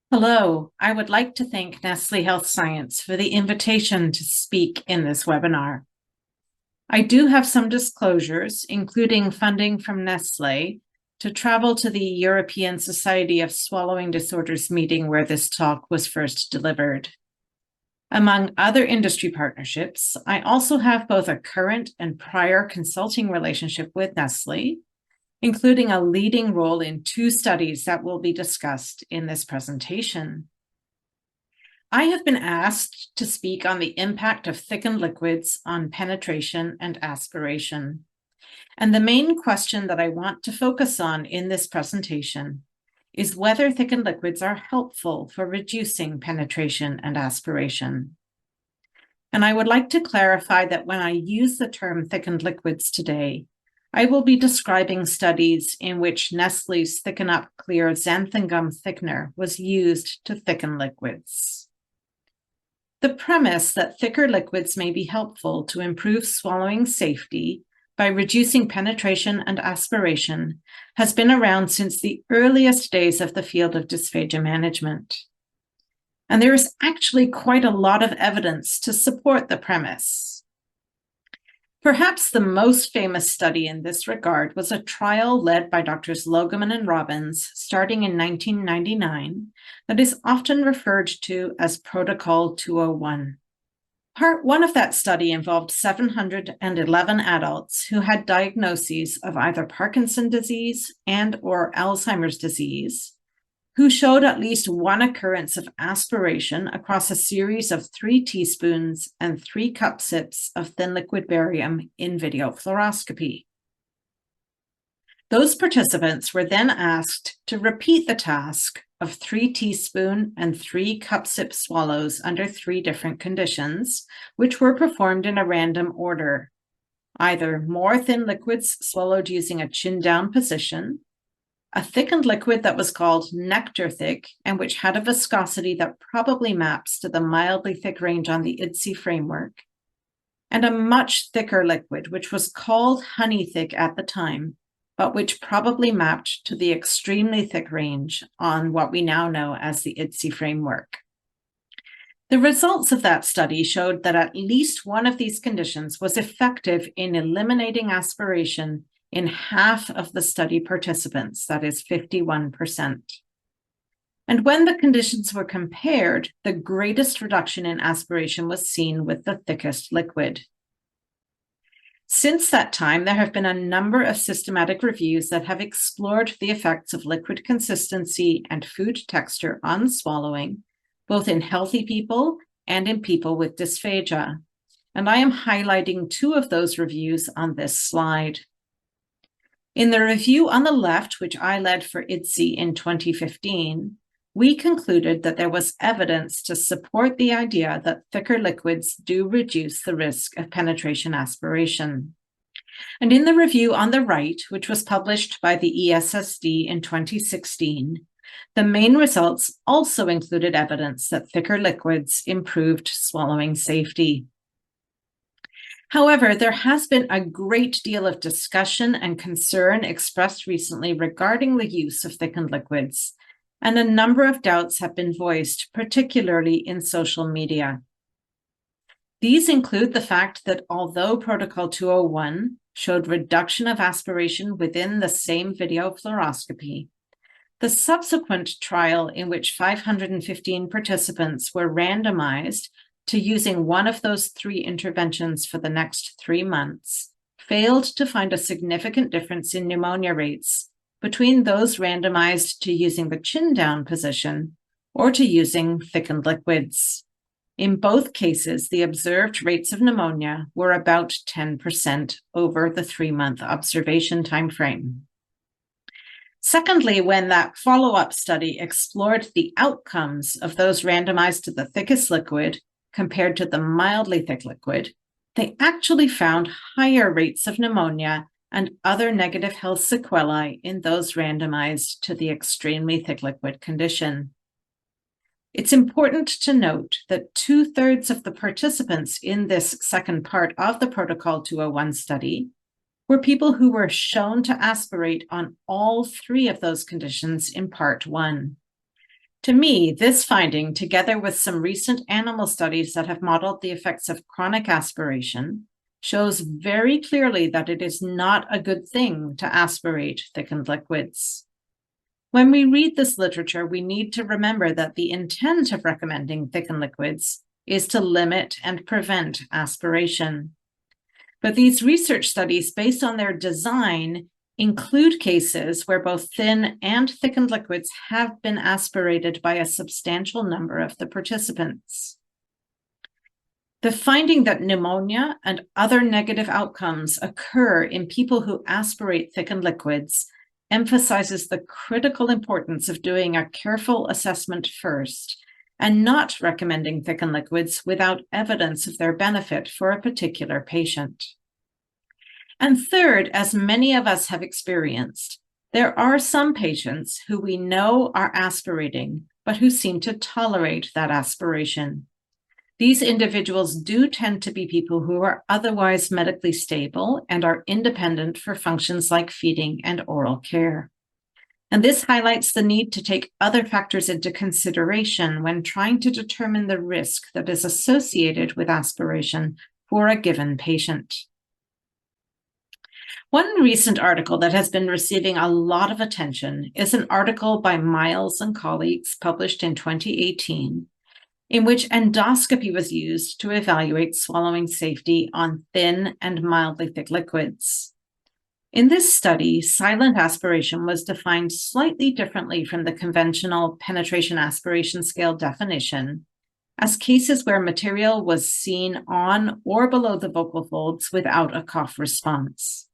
Hello, I would like to thank Nestle Health Science for the invitation to speak in this webinar. I do have some disclosures, including funding from Nestle, to travel to the European Society of Swallowing Disorders meeting where this talk was first delivered. Among other industry partnerships, I also have both a current and prior consulting relationship with Nestle, including a leading role in 2 studies that will be discussed in this presentation. I have been asked to speak on the impact of thickened liquids on penetration and aspiration. And the main question that I want to focus on in this presentation is whether thickened liquids are helpful for reducing penetration and aspiration. And I would like to clarify that when I use the term thickened liquids today, I will be describing studies in which Nestle's Thicken Up Clear xanthan gum thickener was used to thicken liquids. The premise that thicker liquids may be helpful to improve swallowing safety by reducing penetration and aspiration has been around since the earliest days of the field of dysphagia management. And there is actually quite a lot of evidence to support the premise. Perhaps the most famous study in this regard was a trial led by Drs. Logeman and Robbins starting in 1999 that is often referred to as Protocol 201. Part 1 of that study involved 711 adults who had diagnoses of either Parkinson's disease and/or Alzheimer's disease, who showed at least one occurrence of aspiration across a series of 3 teaspoons and 3 cup sips of thin liquid barium in video fluoroscopy. Those participants were then asked to repeat the task of 3 teaspoon and 3 cup sip swallows under 3 different conditions, which were performed in a random order, either more thin liquids swallowed using a chin down position, a thickened liquid that was called nectar thick and which had a viscosity that probably maps to the mildly thick range on the ESSD framework, and a much thicker liquid which was called honey thick at the time, but which probably mapped to the extremely thick range on what we now know as the ESSD framework. The results of that study showed that at least one of these conditions was effective in eliminating aspiration in half of the study participants, that is 51%. And when the conditions were compared, the greatest reduction in aspiration was seen with the thickest liquid. Since that time, there have been a number of systematic reviews that have explored the effects of liquid consistency and food texture on swallowing, both in healthy people and in people with dysphagia. And I am highlighting 2 of those reviews on this slide. In the review on the left, which I led for ESSD in 2015, we concluded that there was evidence to support the idea that thicker liquids do reduce the risk of penetration aspiration. And in the review on the right, which was published by the ESSD in 2016, the main results also included evidence that thicker liquids improved swallowing safety. However, there has been a great deal of discussion and concern expressed recently regarding the use of thickened liquids, and a number of doubts have been voiced, particularly in social media. These include the fact that although Protocol 201 showed reduction of aspiration within the same video fluoroscopy, the subsequent trial in which 515 participants were randomized to using one of those 3 interventions for the next 3 months, failed to find a significant difference in pneumonia rates between those randomized to using the chin down position or to using thickened liquids. In both cases, the observed rates of pneumonia were about 10% over the 3-month observation timeframe. Secondly, when that follow-up study explored the outcomes of those randomized to the thickest liquid compared to the mildly thick liquid, they actually found higher rates of pneumonia and other negative health sequelae in those randomized to the extremely thick liquid condition. It's important to note that 2/3 of the participants in this second part of the Protocol 201 study were people who were shown to aspirate on all 3 of those conditions in Part 1. To me, this finding, together with some recent animal studies that have modeled the effects of chronic aspiration, shows very clearly that it is not a good thing to aspirate thickened liquids. When we read this literature, we need to remember that the intent of recommending thickened liquids is to limit and prevent aspiration. But these research studies, based on their design, include cases where both thin and thickened liquids have been aspirated by a substantial number of the participants. The finding that pneumonia and other negative outcomes occur in people who aspirate thickened liquids emphasizes the critical importance of doing a careful assessment first and not recommending thickened liquids without evidence of their benefit for a particular patient. And third, as many of us have experienced, there are some patients who we know are aspirating, but who seem to tolerate that aspiration. These individuals do tend to be people who are otherwise medically stable and are independent for functions like feeding and oral care. And this highlights the need to take other factors into consideration when trying to determine the risk that is associated with aspiration for a given patient. One recent article that has been receiving a lot of attention is an article by Miles and colleagues published in 2018, in which endoscopy was used to evaluate swallowing safety on thin and mildly thick liquids. In this study, silent aspiration was defined slightly differently from the conventional penetration aspiration scale definition, as cases where material was seen on or below the vocal folds without a cough response.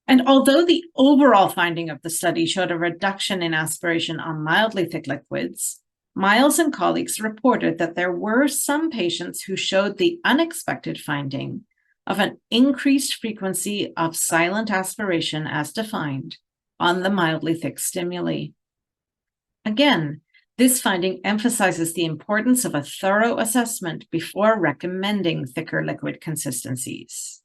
And although the overall finding of the study showed a reduction in aspiration on mildly thick liquids, Miles and colleagues reported that there were some patients who showed the unexpected finding of an increased frequency of silent aspiration as defined on the mildly thick stimuli. Again, this finding emphasizes the importance of a thorough assessment before recommending thicker liquid consistencies.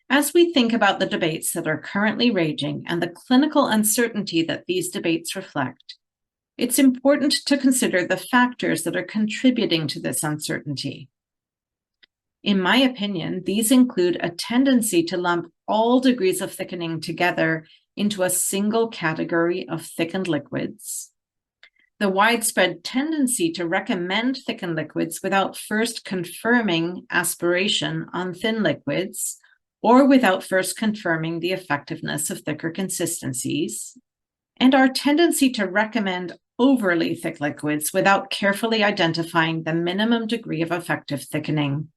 As we think about the debates that are currently raging and the clinical uncertainty that these debates reflect, it's important to consider the factors that are contributing to this uncertainty. In my opinion, these include a tendency to lump all degrees of thickening together into a single category of thickened liquids, the widespread tendency to recommend thickened liquids without first confirming aspiration on thin liquids, or without first confirming the effectiveness of thicker consistencies, and our tendency to recommend overly thick liquids without carefully identifying the minimum degree of effective thickening.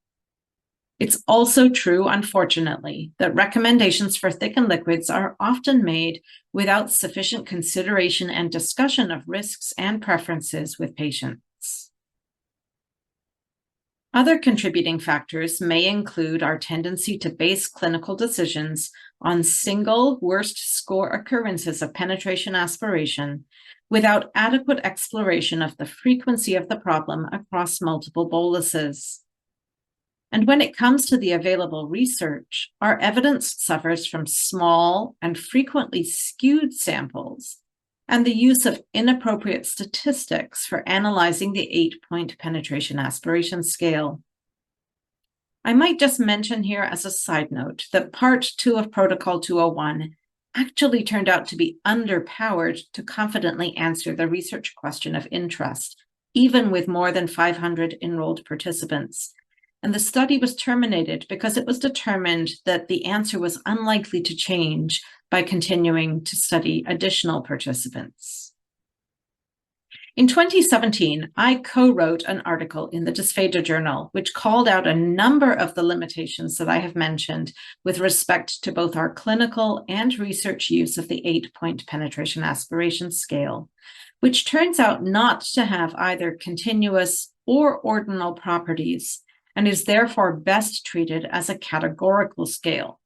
It's also true, unfortunately, that recommendations for thickened liquids are often made without sufficient consideration and discussion of risks and preferences with patients. Other contributing factors may include our tendency to base clinical decisions on single worst score occurrences of penetration aspiration without adequate exploration of the frequency of the problem across multiple boluses. And when it comes to the available research, our evidence suffers from small and frequently skewed samples and the use of inappropriate statistics for analyzing the 8-point penetration aspiration scale. I might just mention here as a side note that Part 2 of Protocol 201 actually turned out to be underpowered to confidently answer the research question of interest, even with more than 500 enrolled participants. And the study was terminated because it was determined that the answer was unlikely to change by continuing to study additional participants. In 2017, I co-wrote an article in the Dysphagia Journal, which called out a number of the limitations that I have mentioned with respect to both our clinical and research use of the 8-point penetration aspiration scale, which turns out not to have either continuous or ordinal properties, and is therefore best treated as a categorical scale.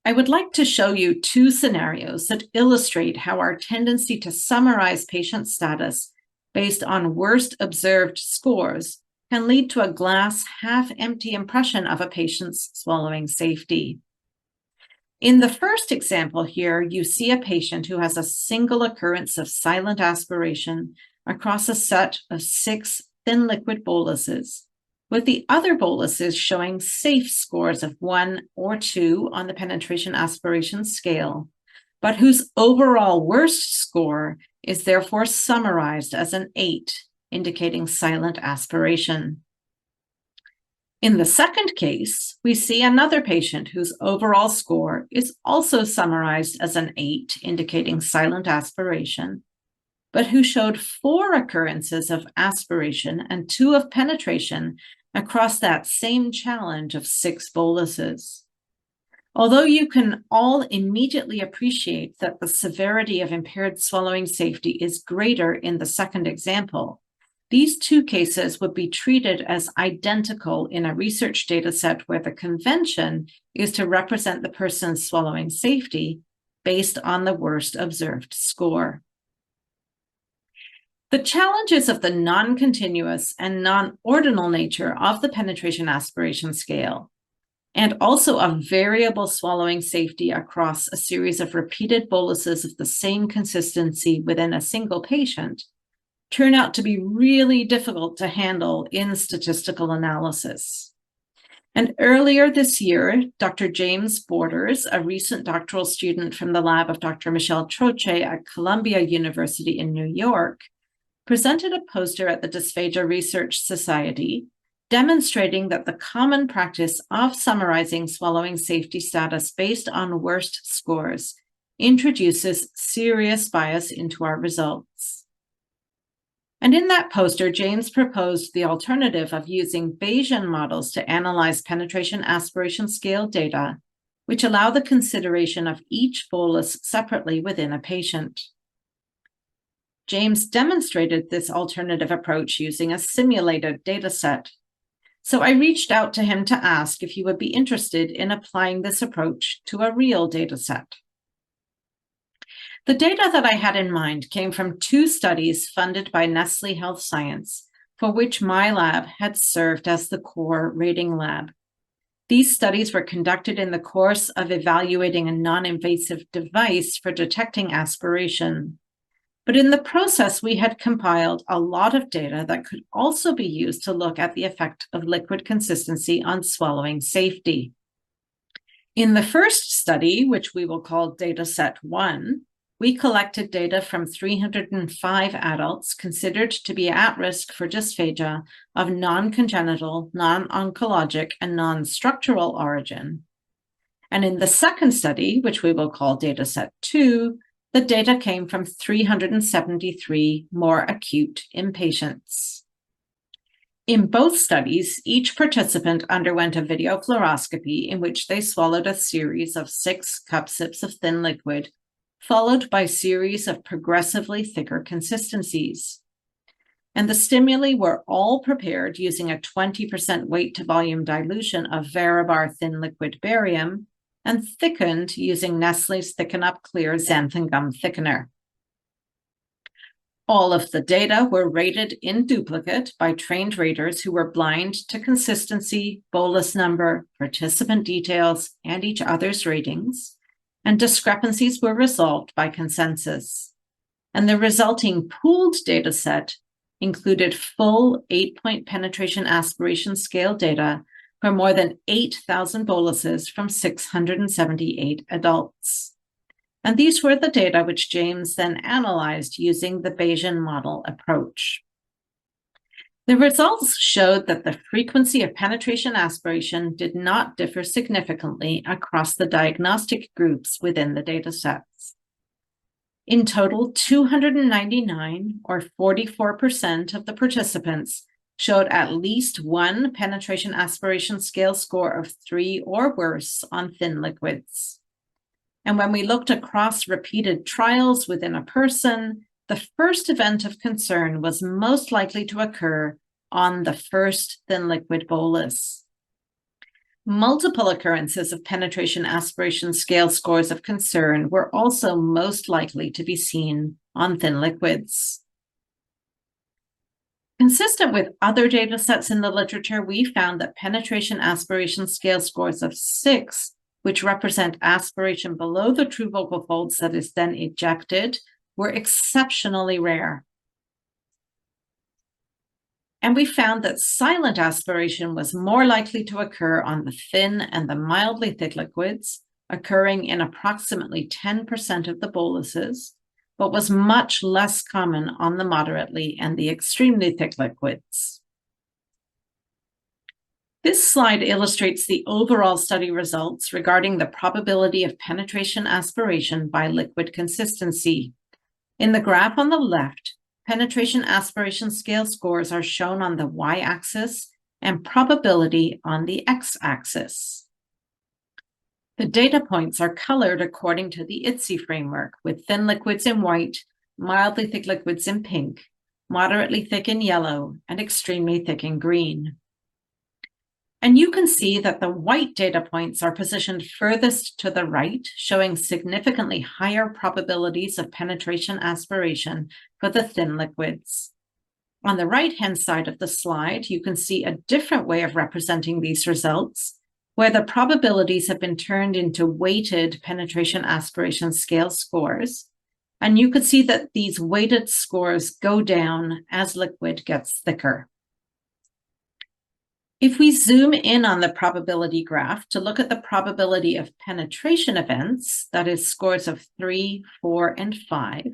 I would like to show you two scenarios that illustrate how our tendency to summarize patient status based on worst observed scores can lead to a glass half-empty impression of a patient's swallowing safety. In the first example here, you see a patient who has a single occurrence of silent aspiration across a set of 6 thin liquid boluses, with the other boluses showing safe scores of 1 or 2 on the penetration aspiration scale, but whose overall worst score is therefore summarized as an 8, indicating silent aspiration. In the second case, we see another patient whose overall score is also summarized as an 8, indicating silent aspiration, but who showed 4 occurrences of aspiration and 2 of penetration across that same challenge of 6 boluses. Although you can all immediately appreciate that the severity of impaired swallowing safety is greater in the second example, these 2 cases would be treated as identical in a research dataset where the convention is to represent the person's swallowing safety based on the worst observed score. The challenges of the non-continuous and non-ordinal nature of the penetration aspiration scale, and also of variable swallowing safety across a series of repeated boluses of the same consistency within a single patient, turn out to be really difficult to handle in statistical analysis. And earlier this year, Dr. James Borders, a recent doctoral student from the lab of Dr. Michelle Troche at Columbia University in New York, presented a poster at the Dysphagia Research Society demonstrating that the common practice of summarizing swallowing safety status based on worst scores introduces serious bias into our results. And in that poster, James proposed the alternative of using Bayesian models to analyze penetration aspiration scale data, which allow the consideration of each bolus separately within a patient. James demonstrated this alternative approach using a simulated data set. So I reached out to him to ask if he would be interested in applying this approach to a real data set. The data that I had in mind came from 2 studies funded by Nestle Health Science, for which my lab had served as the core rating lab. These studies were conducted in the course of evaluating a non-invasive device for detecting aspiration. But in the process, we had compiled a lot of data that could also be used to look at the effect of liquid consistency on swallowing safety. In the first study, which we will call Dataset 1, we collected data from 305 adults considered to be at risk for dysphagia of non-congenital, non-oncologic, and non-structural origin. And in the second study, which we will call Dataset 2, the data came from 373 more acute inpatients. In both studies, each participant underwent a video fluoroscopy in which they swallowed a series of 6 cup sips of thin liquid, followed by a series of progressively thicker consistencies. And the stimuli were all prepared using a 20% weight to volume dilution of Varibar thin liquid barium and thickened using Nestle's Thicken Up Clear xanthan gum thickener. All of the data were rated in duplicate by trained raters who were blind to consistency, bolus number, participant details, and each other's ratings, and discrepancies were resolved by consensus. And the resulting pooled data set included full 8-point penetration aspiration scale data for more than 8,000 boluses from 678 adults. And these were the data which James then analyzed using the Bayesian model approach. The results showed that the frequency of penetration aspiration did not differ significantly across the diagnostic groups within the data sets. In total, 299, or 44% of the participants, showed at least 1 penetration aspiration scale score of 3 or worse on thin liquids. And when we looked across repeated trials within a person, the first event of concern was most likely to occur on the first thin liquid bolus. Multiple occurrences of penetration aspiration scale scores of concern were also most likely to be seen on thin liquids. Consistent with other data sets in the literature, we found that penetration aspiration scale scores of 6 which represent aspiration below the true vocal folds that is then ejected, were exceptionally rare. And we found that silent aspiration was more likely to occur on the thin and the mildly thick liquids, occurring in approximately 10% of the boluses, but was much less common on the moderately and the extremely thick liquids. This slide illustrates the overall study results regarding the probability of penetration aspiration by liquid consistency. In the graph on the left, penetration aspiration scale scores are shown on the y-axis and probability on the x-axis. The data points are colored according to the ITSE framework, with thin liquids in white, mildly thick liquids in pink, moderately thick in yellow, and extremely thick in green. And you can see that the white data points are positioned furthest to the right, showing significantly higher probabilities of penetration aspiration for the thin liquids. On the right-hand side of the slide, you can see a different way of representing these results, where the probabilities have been turned into weighted penetration aspiration scale scores. And you can see that these weighted scores go down as liquid gets thicker. If we zoom in on the probability graph to look at the probability of penetration events, that is scores of 3, 4, and 5,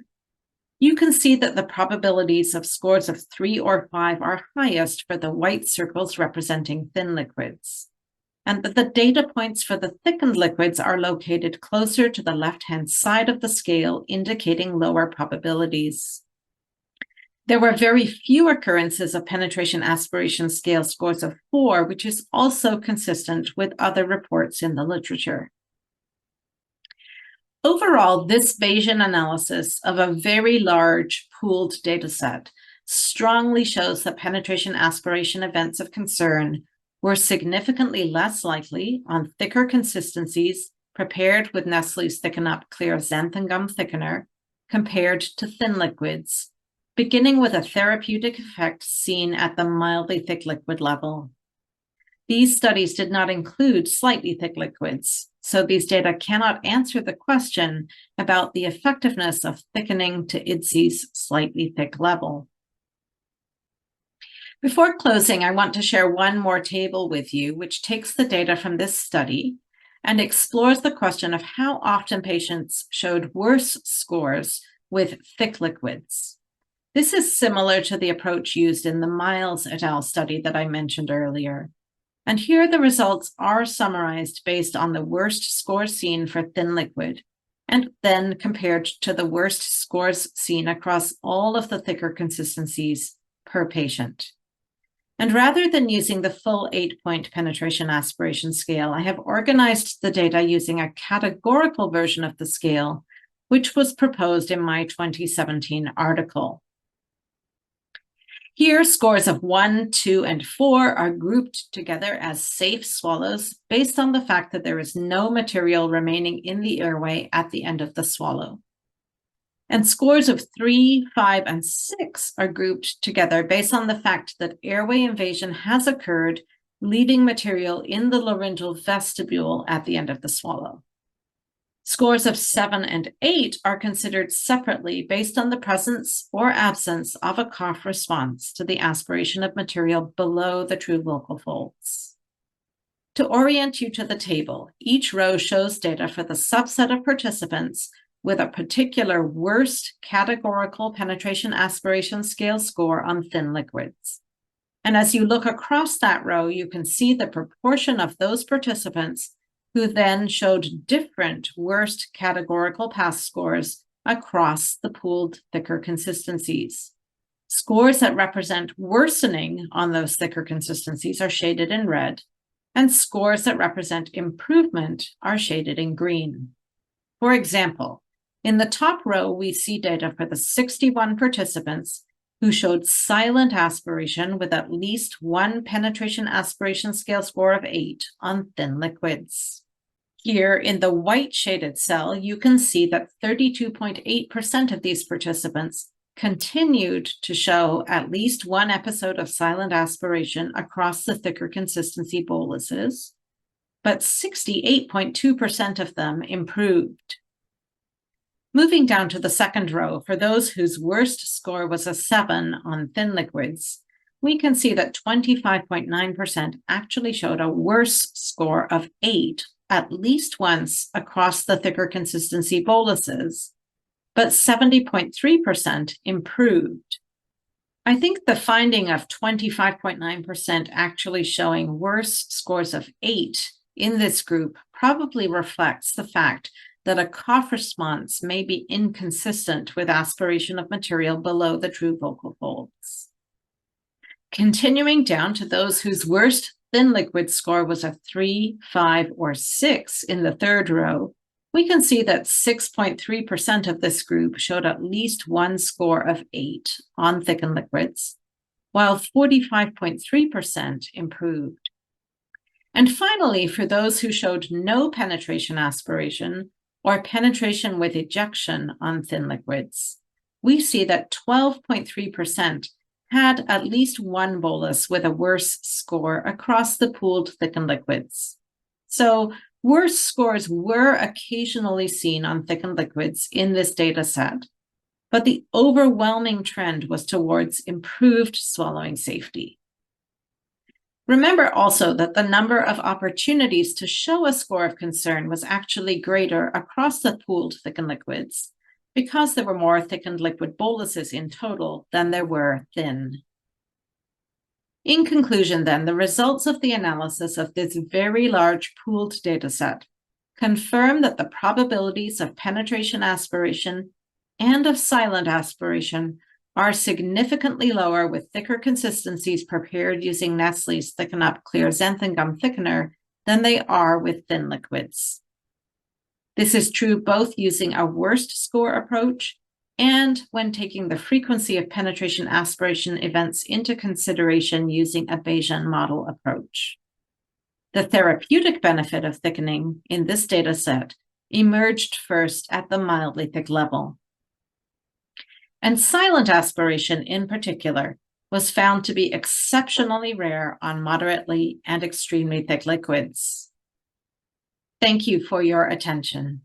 you can see that the probabilities of scores of 3 or 5 are highest for the white circles representing thin liquids, and that the data points for the thickened liquids are located closer to the left-hand side of the scale, indicating lower probabilities. There were very few occurrences of penetration aspiration scale scores of 4, which is also consistent with other reports in the literature. Overall, this Bayesian analysis of a very large pooled dataset strongly shows that penetration aspiration events of concern were significantly less likely on thicker consistencies prepared with Nestlé's Thicken Up Clear xanthan gum thickener compared to thin liquids, beginning with a therapeutic effect seen at the mildly thick liquid level. These studies did not include slightly thick liquids, so these data cannot answer the question about the effectiveness of thickening to IDSE's slightly thick level. Before closing, I want to share one more table with you, which takes the data from this study and explores the question of how often patients showed worse scores with thick liquids. This is similar to the approach used in the Miles et al. Study that I mentioned earlier. And here the results are summarized based on the worst scores seen for thin liquid, and then compared to the worst scores seen across all of the thicker consistencies per patient. And rather than using the full 8-point penetration aspiration scale, I have organized the data using a categorical version of the scale, which was proposed in my 2017 article. Here, scores of 1, 2, and 4 are grouped together as safe swallows based on the fact that there is no material remaining in the airway at the end of the swallow. And scores of 3, 5, and 6 are grouped together based on the fact that airway invasion has occurred, leaving material in the laryngeal vestibule at the end of the swallow. Scores of 7 and 8 are considered separately based on the presence or absence of a cough response to the aspiration of material below the true vocal folds. To orient you to the table, each row shows data for the subset of participants with a particular worst categorical penetration aspiration scale score on thin liquids. And as you look across that row, you can see the proportion of those participants who then showed different worst categorical pass scores across the pooled thicker consistencies. Scores that represent worsening on those thicker consistencies are shaded in red, and scores that represent improvement are shaded in green. For example, in the top row, we see data for the 61 participants who showed silent aspiration with at least one penetration aspiration scale score of 8 on thin liquids. Here in the white shaded cell, you can see that 32.8% of these participants continued to show at least one episode of silent aspiration across the thicker consistency boluses, but 68.2% of them improved. Moving down to the second row, for those whose worst score was a 7 on thin liquids, we can see that 25.9% actually showed a worse score of 8 at least once across the thicker consistency boluses, but 70.3% improved. I think the finding of 25.9% actually showing worse scores of 8 in this group probably reflects the fact that a cough response may be inconsistent with aspiration of material below the true vocal folds. Continuing down to those whose worst thin liquid score was a 3, 5, or 6 in the third row, we can see that 6.3% of this group showed at least one score of 8 on thickened liquids, while 45.3% improved. And finally, for those who showed no penetration aspiration or penetration with ejection on thin liquids, we see that 12.3% had at least one bolus with a worse score across the pooled thickened liquids. So worse scores were occasionally seen on thickened liquids in this data set, but the overwhelming trend was towards improved swallowing safety. Remember also that the number of opportunities to show a score of concern was actually greater across the pooled thickened liquids because there were more thickened liquid boluses in total than there were thin. In conclusion, then, the results of the analysis of this very large pooled dataset confirm that the probabilities of penetration aspiration and of silent aspiration are significantly lower with thicker consistencies prepared using Nestlé's Thicken Up Clear xanthan gum thickener than they are with thin liquids. This is true both using a worst score approach and when taking the frequency of penetration aspiration events into consideration using a Bayesian model approach. The therapeutic benefit of thickening in this data set emerged first at the mildly thick level. And silent aspiration in particular was found to be exceptionally rare on moderately and extremely thick liquids. Thank you for your attention.